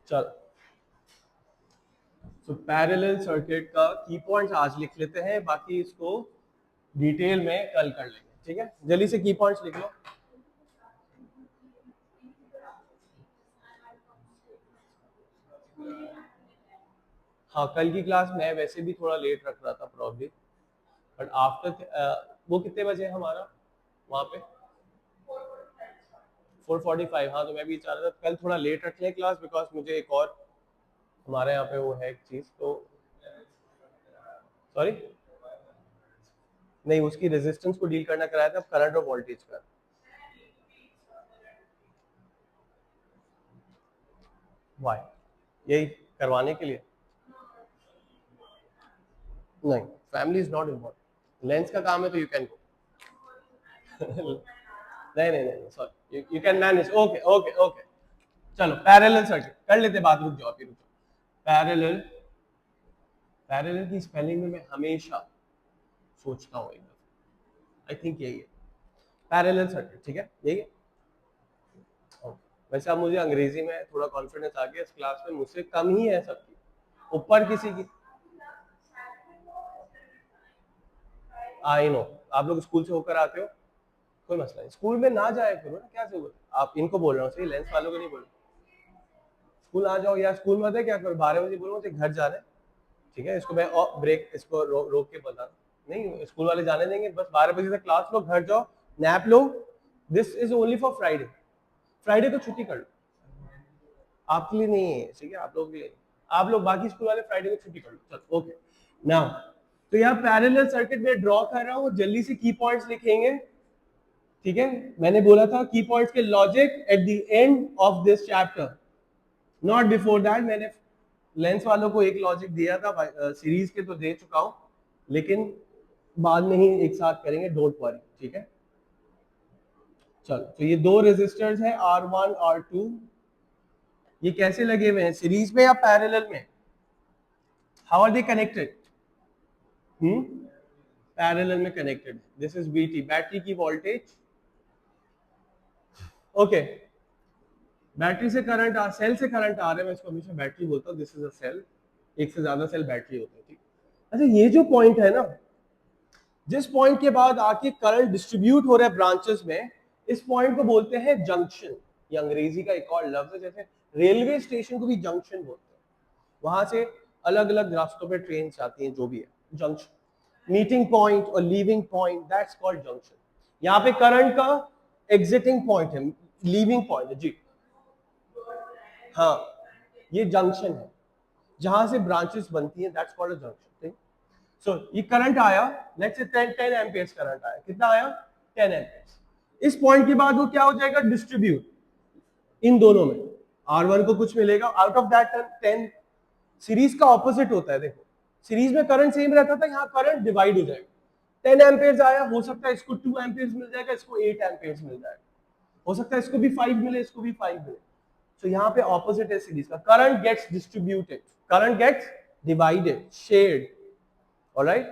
चलो, तो parallel circuit का की पॉइंट्स आज लिख लेते हैं, बाकी इसको डिटेल में कल कर लेंगे। ठीक है, जल्दी से की पॉइंट्स लिख लो। हाँ, कल की क्लास मैं वैसे भी थोड़ा लेट रख रहा था प्रॉब्ली, बट आफ्टर वो कितने बजे है हमारा वहाँ पे 4:45। हाँ, तो मैं भी चाह रहा था कल थोड़ा लेट रख लें क्लास, बिकॉज मुझे एक और हमारे यहाँ पे वो है एक चीज़, तो सॉरी नहीं, उसकी रेजिस्टेंस को डील करना कराया था, करंट और वोल्टेज का। वाई यही करवाने के लिए? नहीं, family is not important, lens का काम है तो यू कैन गो। नहीं नहीं नहीं, sorry, you can manage. Okay okay okay, चलो पैरेलल सर्किट कर लेते बात। रुक जाओ, अभी रुक जाओ। पैरेलल, पैरेलल की स्पेलिंग में मैं हमेशा सोचता हूँ एकदम, आई थिंक यही है पैरेलल सर्किट। ठीक है, यही है। वैसे अब मुझे अंग्रेजी में थोड़ा कॉन्फिडेंस आ गया इस क्लास में, मुझसे कम ही है सबकी, ऊपर किसी की। आई नो, आप लोग स्कूल से होकर आते हो, कोई मसला नहीं, स्कूल में ना जाए करो ना, क्या जरूरत है। आप इनको बोल रहा हूँ, सही, लेंस वालों को नहीं बोल रहा। स्कूल आ जाओ, या स्कूल में क्या करो, 12 बजे बोलो मुझे घर जाना है। ठीक है, इसको मैं ब्रेक, इसको रोक के बता, नहीं स्कूल वाले जाने देंगे, बस 12 बजे तक क्लास लो, घर जाओ, nap low. This is only for Friday, Friday को छुट्टी कर लो, आपके लिए नहीं है, ठीक है, आप लोगों के लिए। आप लोग बाकी स्कूल वाले फ्राइडे को छुट्टी कर लो। चलो ओके, नाउ तो यहाँ पैरेलल सर्किट में ड्रॉ कर रहा हूँ, जल्दी से की पॉइंट्स लिखेंगे। ठीक है, मैंने बोला था की पॉइंट्स के logic at the end of this chapter, not before that. मैंने लेंस वालों को एक लॉजिक दिया था, सीरीज के तो दे चुका हूं, लेकिन बाद में ही एक साथ करेंगे, डोंट वरी। ठीक है, चलो, तो ये दो रेजिस्टर्स हैं R1 R2, ये कैसे लगे हुए हैं, सीरीज में या पैरेलल में? How are they connected? Parallel में connected. This is BT, battery की वोल्टेज। ओके, बैटरी से करंट सेल से करंट आ रहा है, मैं इसको हमेशा बैटरी बोलता हूँ, दिस इज अ सेल, एक से ज्यादा सेल बैटरी होते हैं। ठीक, अच्छा, ये जो पॉइंट है ना, जिस पॉइंट के बाद आके करंट डिस्ट्रीब्यूट हो रहा है ब्रांचेस में, इस पॉइंट को बोलते हैं जंक्शन। ये अंग्रेजी का एक और लफ्ज है, जैसे रेलवे स्टेशन को भी जंक्शन बोलते हैं, वहां से अलग अलग रास्तों पे ट्रेन आती हैं, जो भी है जंक्शन, मीटिंग पॉइंट और leaving point, that's called junction. यहाँ पे करंट का एग्जिटिंग पॉइंट है, लीविंग पॉइंट है जी। हाँ, ये जंक्शन है जहां से ब्रांचेस बनती हैं, दैट्स कॉल्ड अ जंक्शन। सो ये करंट आया, लेट्स से 10 एम्पियर्स करंट आया, कितना आया? 10 एम्पियर्स। इस पॉइंट के बाद वो क्या हो जाएगा, डिस्ट्रीब्यूट इन दोनों में, R1 को कुछ मिलेगा, आउट ऑफ दैट 10। सीरीज का ऑपोजिट होता है, देखो, सीरीज में करंट सेम रहता था, यहाँ करंट डिवाइड हो जाएगा। 10 एम्पियर्स आया, हो सकता है इसको 2 एम्पियर्स मिल जाएगा, इसको 8 एम्पियर्स मिल जाएगा, हो सकता है इसको भी 5 मिले, इसको भी 5 मिले। तो यहाँ पे ऑपोजिट है सीरीज का, current gets distributed, current gets divided, shared, alright,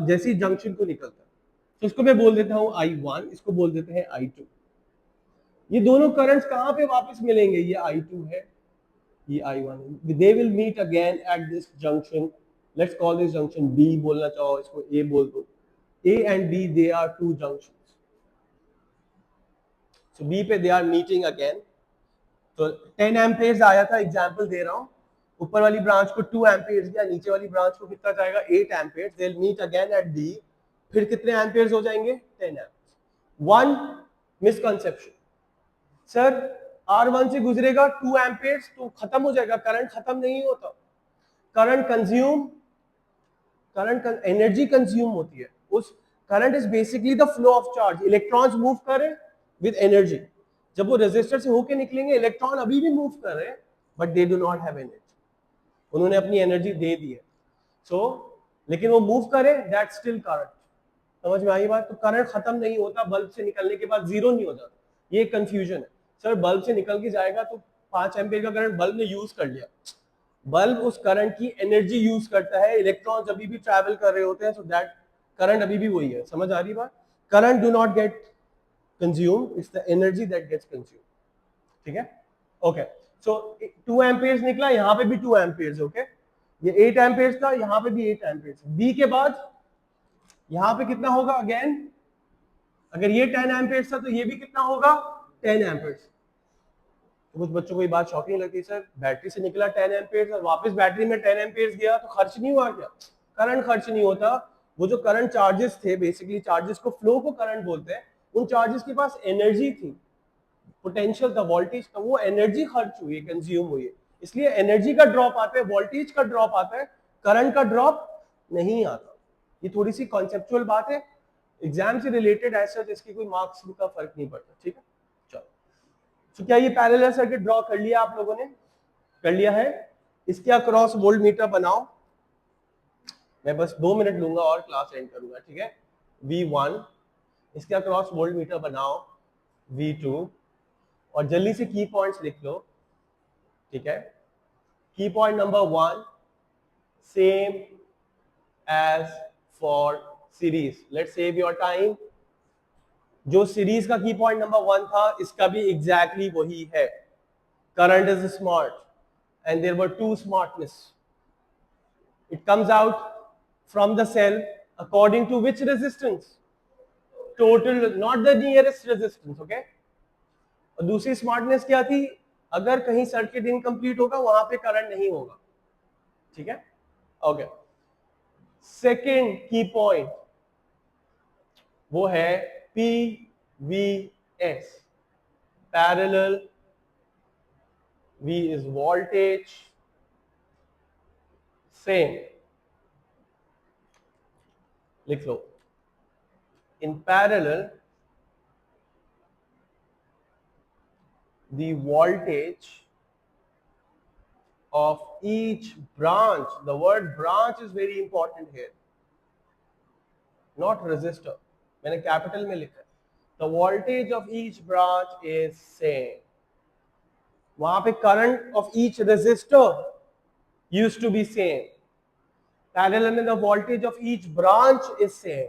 जैसे जंक्शन को निकलता है। तो इसको मैं बोल देता हूं I1, इसको बोल देते हैं I2। ये दोनों करंट्स कहां पे वापस मिलेंगे, ये I2 है, ये I1 है, they will meet again at this junction, let's call this junction B, बोलना चाहो इसको A बोल दो, A and B they are two junctions, so B पे दे आर मीटिंग अगेन। तो 10 एम्पियर्स आया था, एग्जांपल दे रहा हूं, ऊपर वाली ब्रांच को 2 एम्पियर्स दिया, नीचे वाली ब्रांच को कितना जाएगा, 8 amperes, they will meet again at D, फिर कितने एम्पियर्स हो जाएंगे, 10 amperes. One misconception, sir R1 से गुजरेगा 2 एम्पियर्स तो खत्म हो जाएगा, करंट खत्म नहीं होता, current consume, current energy consume होती है उस, current is basically the flow of charge, electrons move कर रहे हैं विद एनर्जी, जब वो रेजिस्टर से होके निकलेंगे, इलेक्ट्रॉन अभी भी मूव कर रहे हैं, but they do not have energy, उन्होंने अपनी एनर्जी दे दी है। सो लेकिन वो मूव करे, दैट स्टिल करंट। समझ में आई बात? तो करंट खत्म नहीं होता, बल्ब से निकलने के बाद जीरो नहीं हो जाता, ये कंफ्यूजन है। सर बल्ब से निकल के जाएगा तो 5 एम्पीयर का करंट बल्ब ने यूज कर लिया, बल्ब उस करंट की एनर्जी यूज करता है, इलेक्ट्रॉन्स अभी भी ट्रैवल कर रहे होते हैं, सो दैट करंट अभी भी वही है। समझ आ रही बात? Current do not get consumed, it's the energy that gets consumed. ठीक है, ओके। सो 2 एम्पियर्स निकला, यहाँ पे भी 2 एम्पियर्स, ओके। ये 8 एम्पियर्स था, यहाँ पे भी 8 एम्पियर्स। बी के बाद यहाँ पे कितना होगा अगेन, अगर ये 10 एम्पियर्स था तो ये भी कितना होगा 10 एम्पियर्स। तो कुछ बच्चों को ये बात शॉकिंग लगती है, सर बैटरी से निकला 10 एम्पियर्स और वापस बैटरी में 10 एम्पियर्स गया तो खर्च नहीं हुआ क्या? करंट खर्च नहीं होता। वो जो करंट चार्जेस थे, बेसिकली चार्जेस को, फ्लो को करंट बोलते हैं, उन चार्जेस के पास एनर्जी थी, पोटेंशियल था, वोल्टेज था, वो एनर्जी खर्च हुई है, कंज्यूम हुई है, इसलिए एनर्जी का ड्रॉप आता है, वोल्टेज का ड्रॉप आता है, करंट का ड्रॉप नहीं आता। ये थोड़ी सी कॉन्सेप्चुअल बात है, एग्जाम से रिलेटेड ऐसा, इसकी कोई मार्क्स का फर्क नहीं पड़ता, ठीक है। चलो, तो क्या ये पैरेलल सर्किट ड्रॉ कर लिया आप लोगों ने? कर लिया है। इसके अक्रॉस वोल्ट मीटर बनाओ। मैं बस 2 मिनट लूंगा और क्लास एंड करूंगा, ठीक है। V1, इसके अक्रॉस वोल्ट मीटर बनाओ V2, और जल्दी से की पॉइंट्स लिख लो, ठीक है। Key point number 1, same as for series. Let's save your time. जो सीरीज का की पॉइंट नंबर 1 था, इसका भी एग्जैक्टली वही है। Current is smart and there were two smartness. It comes out from the cell according to which resistance? Total, not the nearest resistance, okay? और दूसरी smartness क्या थी? अगर कहीं सर्किट इनकम्प्लीट होगा वहां पे करंट नहीं होगा, ठीक है, ओके। सेकेंड की पॉइंट वो है PVS, parallel, V is voltage, same लिख लो। In parallel, the voltage of each branch, the word branch is very important here, not resistor, मैंने कैपिटल में लिखा है। The voltage of each branch is same. वहां पे current of each resistor used to be same. Parallel में the voltage of each branch is same.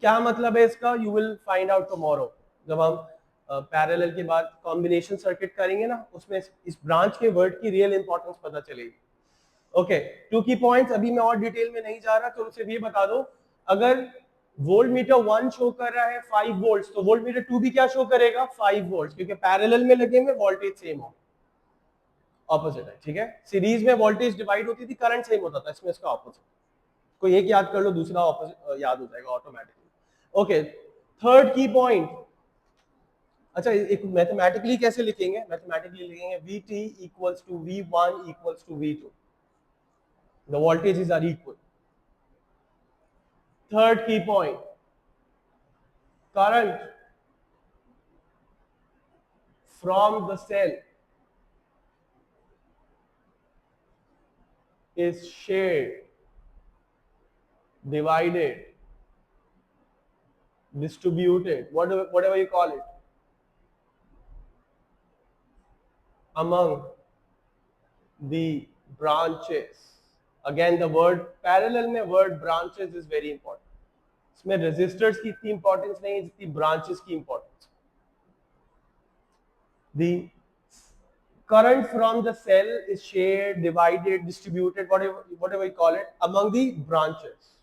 क्या मतलब है इसका? You will find out tomorrow. जब हम पैरेलल के बाद कॉम्बिनेशन सर्किट करेंगे ना, उसमें इस ब्रांच के वर्ड की रियल इंपॉर्टेंस पता चलेगी। ओके, 2 की पॉइंट्स, अभी मैं और डिटेल में नहीं जा रहा, तो सिर्फ ये बता दो, अगर वोल्ट मीटर 1 शो कर रहा है 5 वोल्ट्स, तो वोल्ट मीटर 2 भी क्या शो करेगा? 5 वोल्ट्स, क्योंकि पैरेलल में लगे हुए वोल्टेज सेम हो, ऑपोजिट है, ठीक है। सीरीज में वोल्टेज डिवाइड होती थी, करंट सेम होता था, इसमें इसका ऑपोजिट। कोई एक याद कर लो, दूसरा ऑपोजिट याद हो जाएगा automatically. Okay, third key point, अच्छा एक मैथमेटिकली कैसे लिखेंगे? मैथमेटिकली लिखेंगे Vt equals to V1 equals to V2, the voltages are equal. Third key point, current from the cell is shared, divided, distributed, whatever you call it, among the branches. Again, the word parallel में word branches is very important. इसमें resistors की इतनी importance नहीं है जितनी branches की importance. The current from the cell is shared, divided, distributed, whatever you call it, among the branches.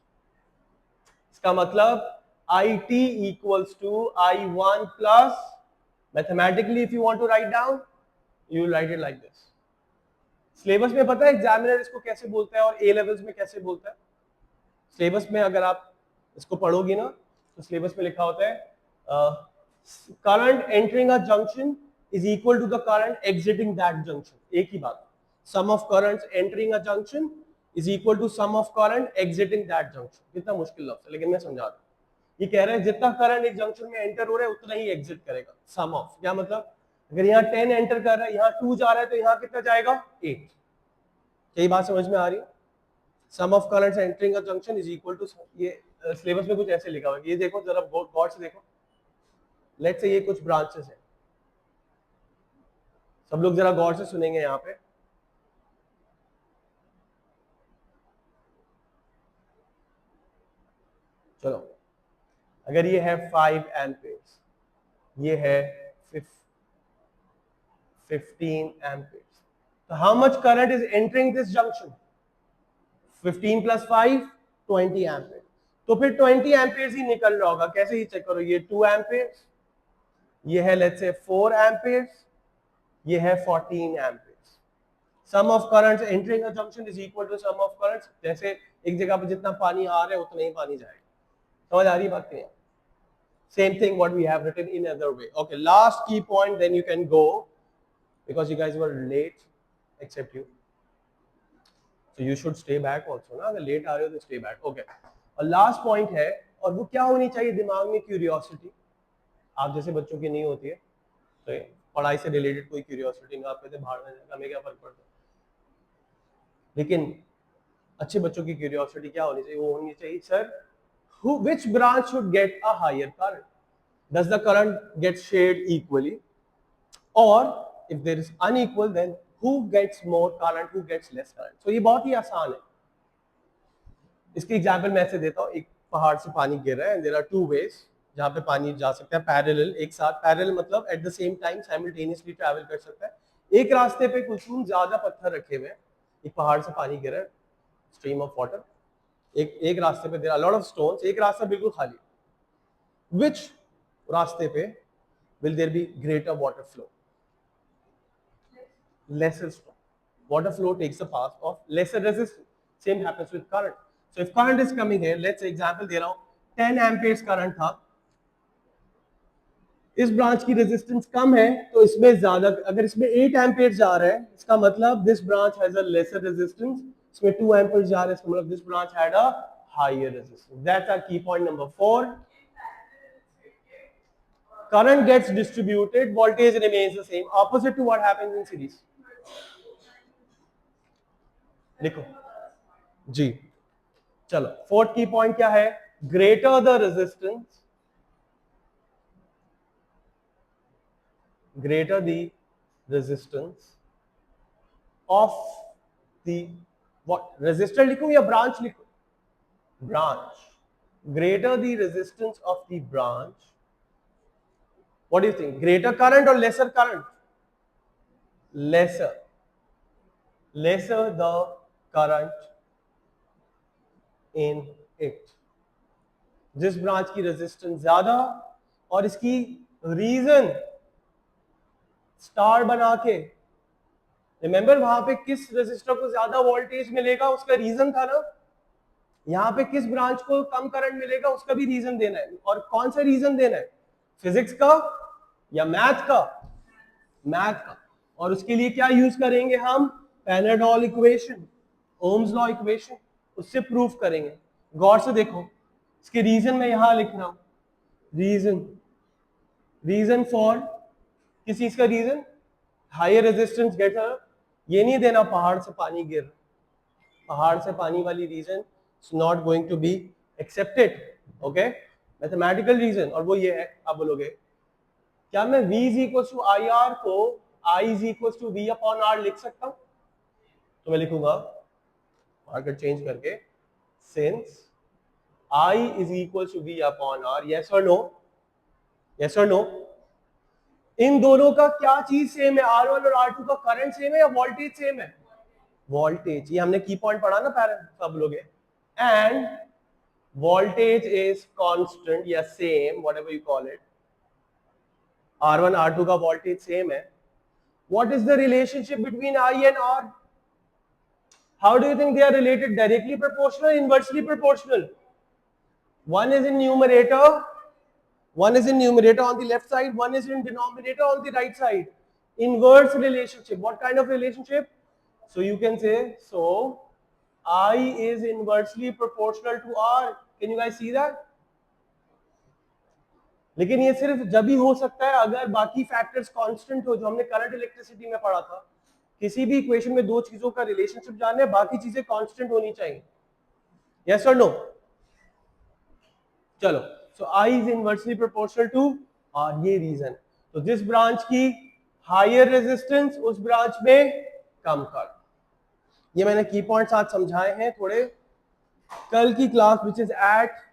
इसका मतलब IT equals to I1 plus, mathematically if you want to write down, you will write it like this. Syllabus में पता है examiner इसको कैसे बोलता है और ए लेवल्स में कैसे बोलता है? सिलेबस में अगर आप इसको पढ़ोगे ना, तो सिलेबस में लिखा होता है current entering a junction is equal to the current exiting that junction. एक ही बात, sum of currents entering a junction is equal to sum of current exiting that junction. कितना मुश्किल लफ्ज़ है, लेकिन मैं समझा दूं। ये कह रहे हैं जितना करंट एक जंक्शन में एंटर हो रहा है उतना ही एग्जिट करेगा। सम ऑफ, क्या मतलब? अगर यहाँ 10 एंटर कर रहा है, यहाँ 2 जा रहा है, तो यहाँ कितना जाएगा? 8। यही बात समझ में आ रही है? Sum of currents entering a junction is equal to, ये सिलेबस में कुछ ऐसे लिखा हुआ है। ये देखो जरा गौर से देखो, लेट्स से ये कुछ ब्रांचेस हैं, सब लोग जरा गौर से सुनेंगे यहाँ पे। चलो, अगर ये है 5 एम्पियर्स, ये है 15 amperes. So how much current is entering this junction? 15 plus 5, 20 amperes. तो फिर 20 amperes ही निकल रहा होगा. कैसे ही चेक करो, ये 2 amperes, ये है let's say 4 amperes, ये है 14 amperes. Sum of currents entering a junction is equal to sum of currents. जैसे एक जगह पे जितना पानी आ रहा है उतना ही पानी जाएगा. समझ आ रही बात नहीं? Same thing what we have written in other way. Okay, last key point, then you can go because you guys were late, except you. So you should stay back also ना. अगर late आ रहे हो तो stay back. Okay. और last point है, और वो क्या होनी चाहिए दिमाग में? curiosity. आप जैसे बच्चों की नहीं होती है, तो पढ़ाई से रिलेटेड कोई क्यूरियोसिटी नहीं. आप कहते बाहर में हमें क्या फर्क पड़ता है, लेकिन अच्छे बच्चों की क्यूरियोसिटी क्या होनी चाहिए? वो होनी चाहिए sir, which branch should get a higher current? Does the current get shared equally, or if there is unequal, then who gets more current, who gets less current? So ये बहुत ही आसान है. इसके एग्जाम्पल मैं ऐसे देता हूँ. एक पहाड़ से पानी गिर रहा है, there are two ways जहाँ पे पानी जा सकता है पैरेलल, एक साथ. पैरेलल मतलब at the same time simultaneously travel कर सकता है. एक रास्ते पे कुछ ज्यादा पत्थर रखे हुए हैं, एक पहाड़ से पानी गिर रहा है, स्ट्रीम ऑफ वाटर. एक रास्ते पे there are lot of stones, एक रास्ता बिल्कुल खाली. विच रास्ते पे will there be greater water flow? Lesser stone. Water flow takes the path of lesser resistance. Same happens with current. So if current is coming here, let's say example दे रहा हूँ, 10 amperes current था, इस branch की resistance कम है तो इसमें ज्यादा. अगर इसमें 8 amperes जा रहा है, इसका मतलब this branch has a lesser resistance. इसमें 2 amperes जा रहा है, इसका मतलब this branch had a higher resistance. That's our key point number 4. Current gets distributed, voltage remains the same, opposite to what happens in series. लिखो जी. चलो, fourth की point क्या है? Greater the resistance, greater the resistance of the what? Resistor लिखूं या branch लिखूं? Branch. Greater the resistance of the branch. What do you think? Greater current or lesser current? Lesser. Lesser the current in it. जिस branch की resistance ज्यादा और इसकी reason star बना के, रिमेंबर वहां पे किस रेजिस्टर को ज्यादा वोल्टेज मिलेगा उसका रीजन था ना. यहाँ पे किस ब्रांच को कम करंट मिलेगा उसका भी रीजन देना है. और कौन सा रीजन देना है? फिजिक्स का या मैथ का? मैथ का. और उसके लिए क्या यूज करेंगे हम? Panadol equation, Ohm's law equation, उससे प्रूफ करेंगे. गौर से देखो, इसके रीजन में यहां लिख रहा हूं. रीजन फॉर किस चीज का रीजन? Higher resistance गेटर. ये नहीं देना पहाड़ से पानी गिर, पहाड़ से पानी वाली reason is not going to be accepted. Okay, mathematical reason. और वो ये है, आप बोलोगे क्या मैं V is equal to I R को I is equal to V upon R लिख सकता हूं? तो मैं लिखूंगा मार्कर चेंज करके, since I is equal to V upon R. Yes और नो? यस और नो? इन दोनों का क्या चीज सेम है? R1 और R2 का करंट सेम है या वोल्टेज सेम है? वोल्टेज. ये हमने की पॉइंट पढ़ा ना पैरेंट, सब लोग. एंड वोल्टेज इज कांस्टेंट या same, whatever you call it. R1 R2 का वोल्टेज सेम है. What is the relationship between I and R? How do you think they are related? Directly proportional, inversely proportional? One is in numerator, one is in numerator on the left side, one is in denominator on the right side. Inverse relationship. What kind of relationship? So you can say, so I is inversely proportional to R. Can you guys see that? लेकिन ये सिर्फ जब ही हो सकता है अगर बाकी factors constant हो, जो हमने करंट इलेक्ट्रिसिटी में पढ़ा था. किसी भी इक्वेशन में दो चीजों का रिलेशनशिप जानना है, बाकी चीजें कांस्टेंट होनी चाहिए. यस और नो? चलो, सो I is inversely proportional to और ये रीजन. तो जिस ब्रांच की हायर रेजिस्टेंस उस ब्रांच में कम कर. ये मैंने की पॉइंट्स आज समझाए हैं थोड़े. कल की class which is at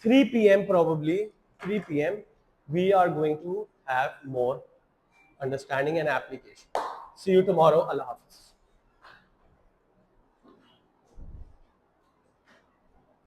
3 PM probably 3 PM we are going to have more understanding and application. See you tomorrow. अल्लाह हाफिज।